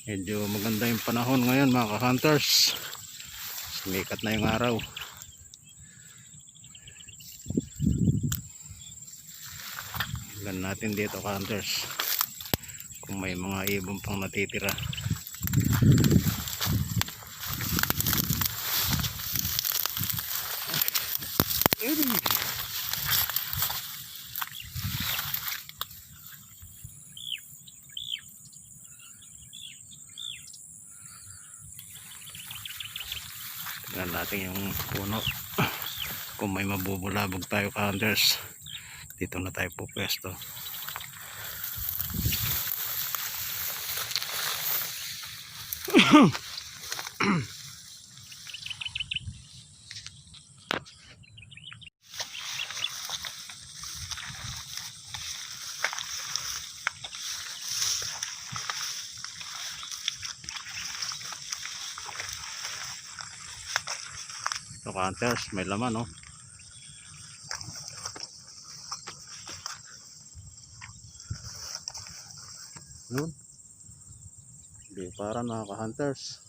Medyo maganda yung panahon ngayon mga ka-hunters. Sumikat na yung araw. Tignan natin dito ka-hunters kung may mga ibon pang natitira. Tignan natin yung puno kung may mabubulabog tayo ka-hunters. Dito na tayo pupwesto. So ka-hunters, may laman oh. Yun. Hindi para mga ka-hunters.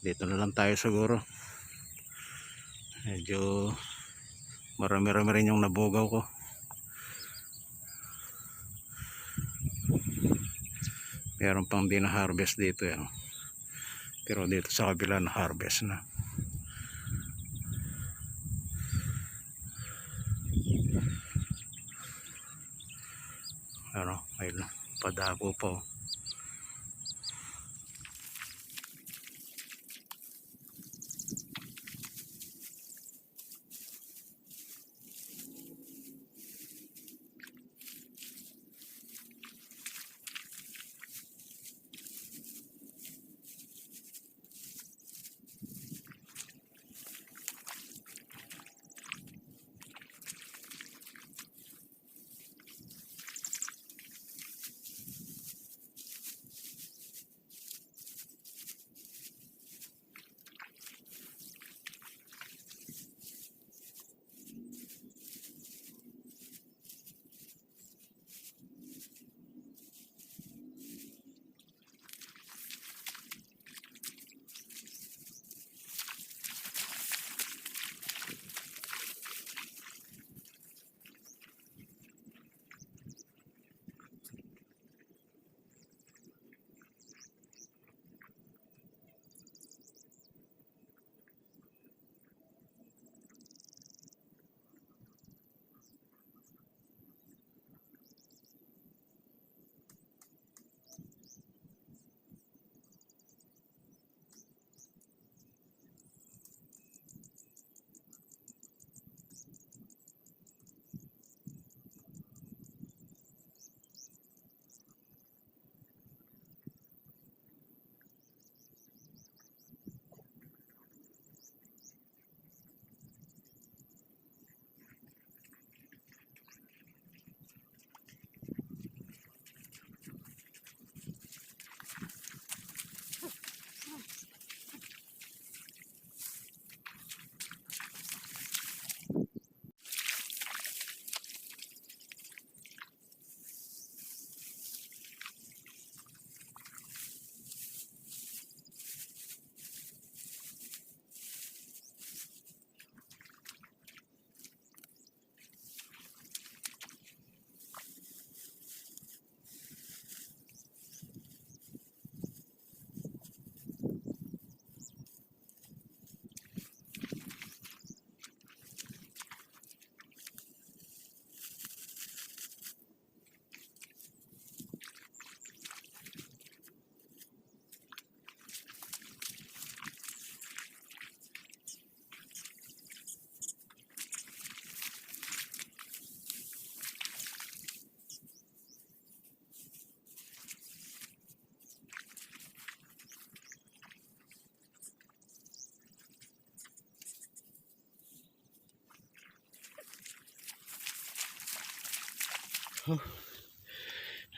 Dito na lang tayo siguro. Medyo marami-rami rin yung nabugaw ko. Meron pang di na harvest dito yan. Pero dito sa kabila na harvest na. Ano, may padako pa oh.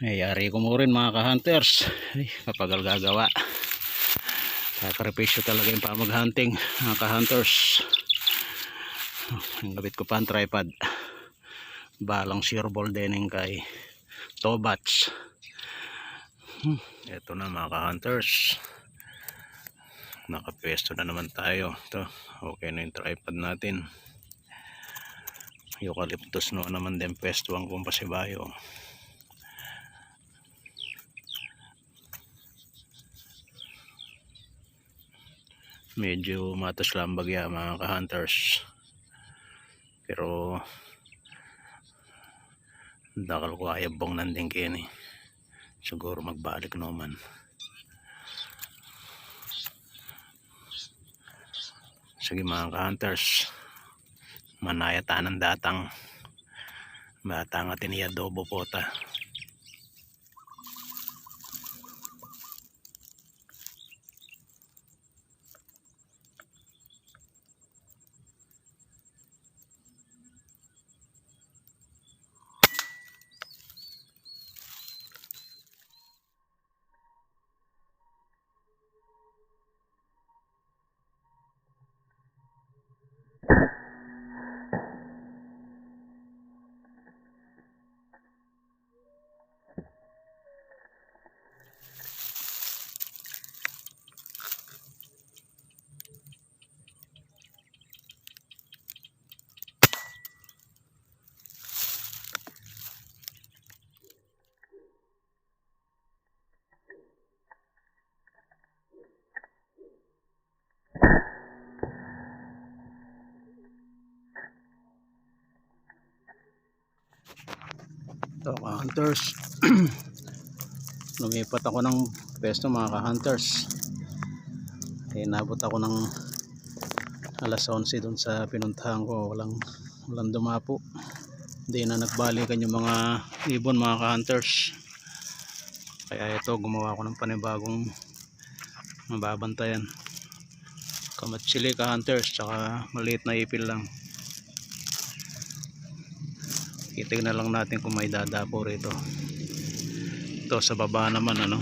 Ayari ko mo rin mga ka-hunters. Ay, kapagal gagawa. Sakripisyo talaga yung pamag-hunting mga ka-hunters. Ang gabit ko pa ang tripod. balang shearball dening kay Tobats. Ito na mga ka-hunters, nakapwesto na naman tayo. Ito, okay na yung tripod natin. Eucalyptus no naman din pwestuhan kong pasibayo. Medyo matas lang bagya mga ka-hunters, pero dakal ko ayabong nanding kini, siguro magbalik naman. Sige mga ka-hunters, manaya tanang datang batang atin iya adobo po ta. So ka-hunters, lumipat ako ng pwesto mga ka-hunters. Inabot ako ng alas 11 dun sa pinuntahan ko, walang dumapo. Hindi na nagbalikan yung mga ibon mga ka-hunters, kaya ito gumawa ako ng panibagong mababantayan. Kamatsili ka-hunters, tsaka maliit na ipil lang. Titignan lang natin kung may dadapo rito. Ito sa baba naman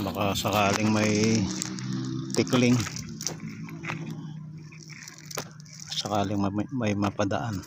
baka sakaling may tikling, sakaling may mapadaan.